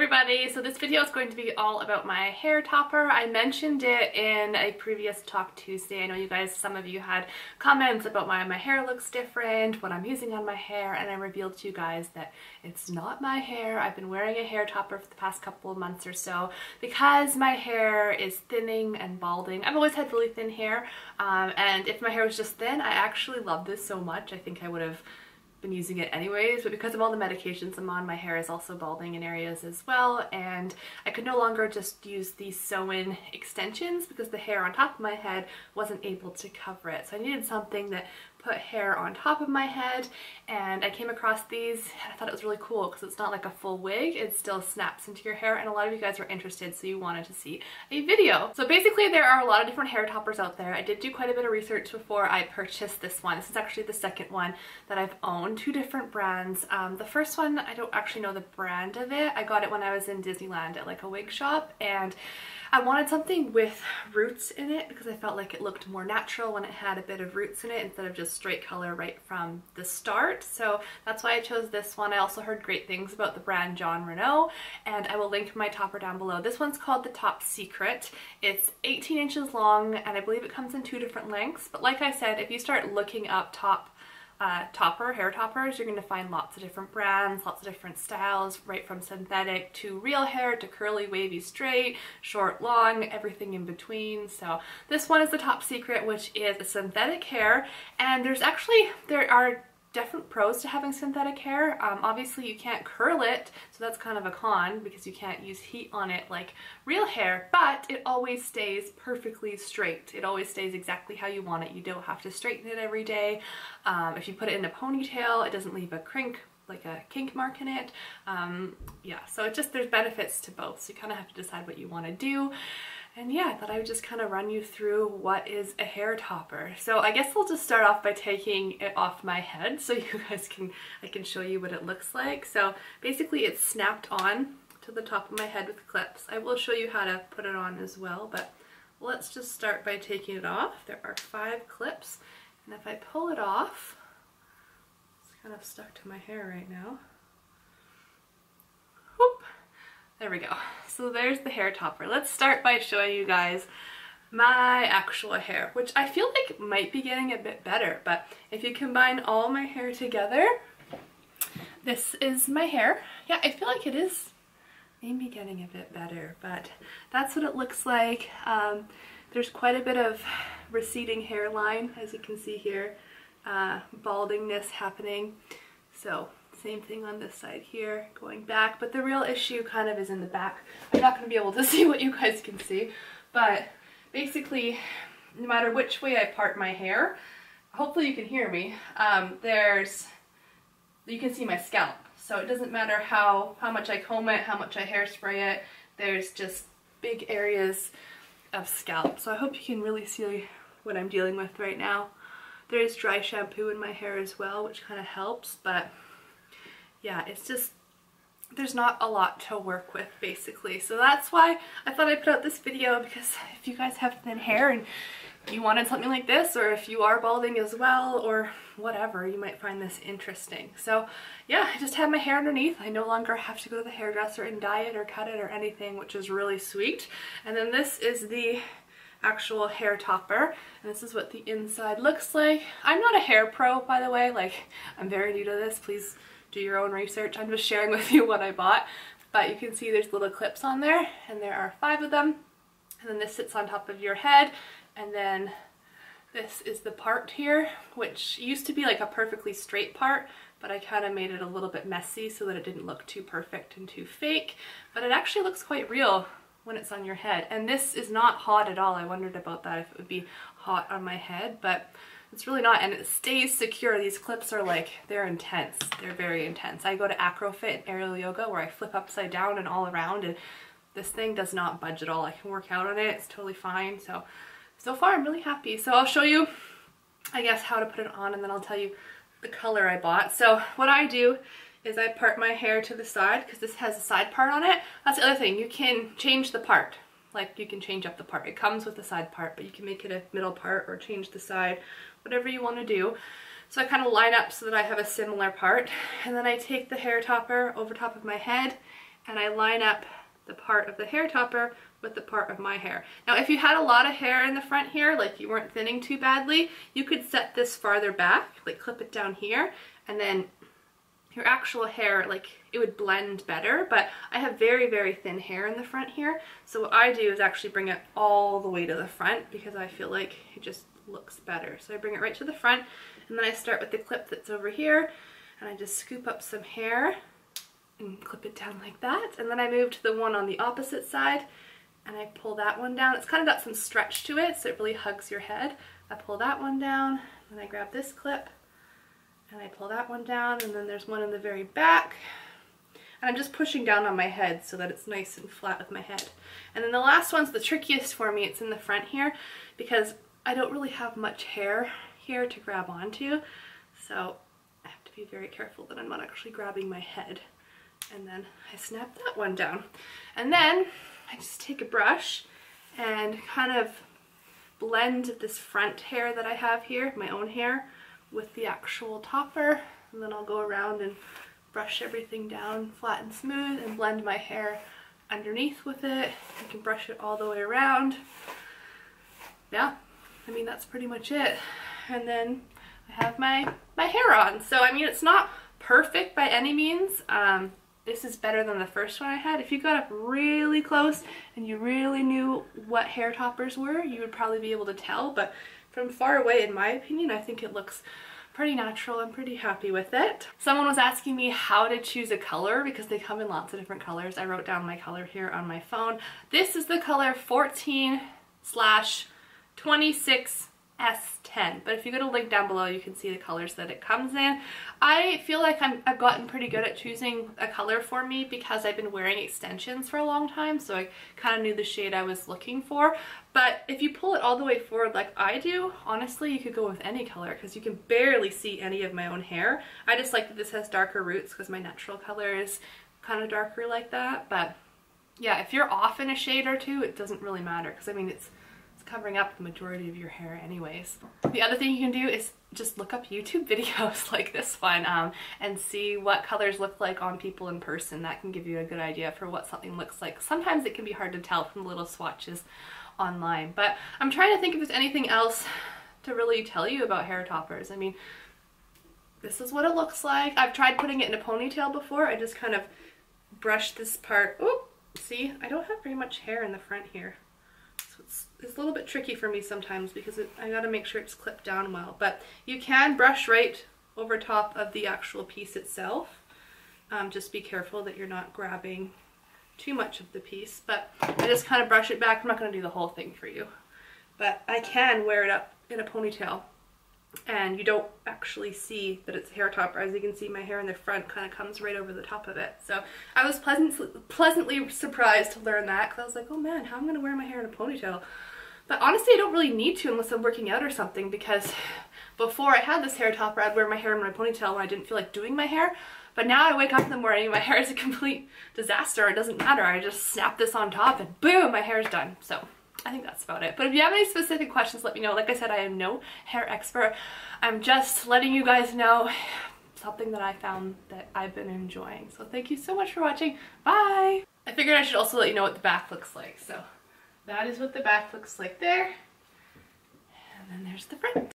everybody, so this video is going to be all about my hair topper. I mentioned it in a previous Talk Tuesday. I know you guys, some of you had comments about my hair looks different, what I'm using on my hair, and I revealed to you guys that it's not my hair. I've been wearing a hair topper for the past couple of months or so because my hair is thinning and balding. I've always had really thin hair, and if my hair was just thin, I actually love this so much. I think I would have been using it anyways, but because of all the medications I'm on, my hair is also balding in areas as well, and I could no longer just use these sew-in extensions because the hair on top of my head wasn't able to cover it. So I needed something that put hair on top of my head, and I came across these and I thought it was really cool because it's not like a full wig, it still snaps into your hair, and a lot of you guys were interested, so you wanted to see a video. So basically there are a lot of different hair toppers out there. I did do quite a bit of research before I purchased this one. This is actually the second one that I've owned, two different brands. The first one, I don't actually know the brand of it. I got it when I was in Disneyland at like a wig shop, and I wanted something with roots in it because I felt like it looked more natural when it had a bit of roots in it instead of just straight color right from the start. So that's why I chose this one. I also heard great things about the brand Jon Renau, and I will link my topper down below. This one's called the Top Secret. It's 18 inches long, and I believe it comes in two different lengths. But like I said, if you start looking up hair toppers, you're going to find lots of different brands, lots of different styles, right from synthetic to real hair to curly, wavy, straight, short, long, everything in between. So this one is the Top Secret, which is a synthetic hair, and there are different pros to having synthetic hair. Obviously you can't curl it, so that's kind of a con because you can't use heat on it like real hair, but it always stays perfectly straight. It always stays exactly how you want it. You don't have to straighten it every day. If you put it in a ponytail, it doesn't leave a kink mark in it. Yeah, so there's benefits to both, so you kind of have to decide what you want to do. And yeah, I thought I would just kind of run you through what is a hair topper. So I guess we'll just start off by taking it off my head so you guys I can show you what it looks like. So basically it's snapped on to the top of my head with clips. I will show you how to put it on as well, but let's just start by taking it off. There are 5 clips, and if I pull it off, it's kind of stuck to my hair right now. Whoop. There we go. So there's the hair topper. Let's start by showing you guys my actual hair, which I feel like might be getting a bit better, but if you combine all my hair together, this is my hair. Yeah, I feel like it is maybe getting a bit better, but that's what it looks like. There's quite a bit of receding hairline, as you can see here, baldingness happening. So same thing on this side here, going back, but the real issue kind of is in the back. I'm not going to be able to see what you guys can see, but basically, no matter which way I part my hair, hopefully you can hear me, you can see my scalp. So it doesn't matter how much I comb it, how much I hairspray it, there's just big areas of scalp. So I hope you can really see what I'm dealing with right now. There's dry shampoo in my hair as well, which kind of helps, but yeah, it's just, there's not a lot to work with basically. So that's why I thought I'd put out this video, because if you guys have thin hair and you wanted something like this, or if you are balding as well, or whatever, you might find this interesting. So yeah, I just have my hair underneath. I no longer have to go to the hairdresser and dye it or cut it or anything, which is really sweet. And then this is the actual hair topper, and this is what the inside looks like. I'm not a hair pro, by the way, like I'm very new to this. Please do your own research. I'm just sharing with you what I bought, but you can see there's little clips on there, and there are 5 of them, and then this sits on top of your head, and then this is the part here, which used to be like a perfectly straight part, but I kind of made it a little bit messy so that it didn't look too perfect and too fake, but it actually looks quite real when it's on your head. And this is not hot at all. I wondered about that, if it would be hot on my head, but it's really not, and it stays secure. These clips are like, they're intense. They're very intense. I go to Acrofit and aerial yoga where I flip upside down and all around, and this thing does not budge at all. I can work out on it. It's totally fine. So far I'm really happy. So I'll show you, I guess, how to put it on, and then I'll tell you the color I bought. So what I do is I part my hair to the side, because this has a side part on it. That's the other thing. You can change the part. Like, you can change up the part. It comes with the side part, but you can make it a middle part or change the side, whatever you want to do. So I kind of line up so that I have a similar part, and then I take the hair topper over top of my head and I line up the part of the hair topper with the part of my hair. Now if you had a lot of hair in the front here, like you weren't thinning too badly, you could set this farther back, like clip it down here, and then your actual hair, like it would blend better. But I have very, very thin hair in the front here, so what I do is actually bring it all the way to the front because I feel like it just looks better. So I bring it right to the front, and then I start with the clip that's over here, and I just scoop up some hair and clip it down like that, and then I move to the one on the opposite side and I pull that one down. It's kind of got some stretch to it, so it really hugs your head. I pull that one down, then I grab this clip and I pull that one down, and then there's one in the very back, and I'm just pushing down on my head so that it's nice and flat with my head. And then the last one's the trickiest for me. It's in the front here because I don't really have much hair here to grab onto, so I have to be very careful that I'm not actually grabbing my head. And then I snap that one down. And then I just take a brush and kind of blend this front hair that I have here, my own hair, with the actual topper. And then I'll go around and brush everything down flat and smooth and blend my hair underneath with it. I can brush it all the way around. Yeah, I mean, that's pretty much it. And then I have my hair on. So, I mean, it's not perfect by any means. This is better than the first one I had. If you got up really close and you really knew what hair toppers were, you would probably be able to tell, but from far away, in my opinion, I think it looks pretty natural. I'm pretty happy with it. Someone was asking me how to choose a color because they come in lots of different colors. I wrote down my color here on my phone. This is the color 14/26 S10, but if you go to link down below, you can see the colors that it comes in. I feel like I've gotten pretty good at choosing a color for me because I've been wearing extensions for a long time, so I kind of knew the shade I was looking for. But if you pull it all the way forward like I do, honestly, you could go with any color because you can barely see any of my own hair. I just like that this has darker roots because my natural color is kind of darker like that. But yeah, if you're off in a shade or two, it doesn't really matter because I mean, it's covering up the majority of your hair anyways. The other thing you can do is just look up YouTube videos like this one and see what colors look like on people in person. That can give you a good idea for what something looks like. Sometimes it can be hard to tell from the little swatches online, but I'm trying to think if there's anything else to really tell you about hair toppers. I mean, this is what it looks like. I've tried putting it in a ponytail before. I just kind of brush this part. Oh, see, I don't have very much hair in the front here. It's a little bit tricky for me sometimes because I gotta make sure it's clipped down well, but you can brush right over top of the actual piece itself. Just be careful that you're not grabbing too much of the piece, but I just kind of brush it back. I'm not gonna do the whole thing for you, but I can wear it up in a ponytail and you don't actually see that it's a hair topper. As you can see, my hair in the front kind of comes right over the top of it. So I was pleasantly surprised to learn that because I was like, oh man, how am I going to wear my hair in a ponytail? But honestly, I don't really need to unless I'm working out or something, because before I had this hair topper, I'd wear my hair in my ponytail when I didn't feel like doing my hair. But now I wake up in the morning and my hair is a complete disaster. It doesn't matter. I just snap this on top and boom, my hair's done. So I think that's about it. But if you have any specific questions, let me know. Like I said, I am no hair expert. I'm just letting you guys know something that I found that I've been enjoying. So thank you so much for watching. Bye! I figured I should also let you know what the back looks like. So that is what the back looks like there. And then there's the front.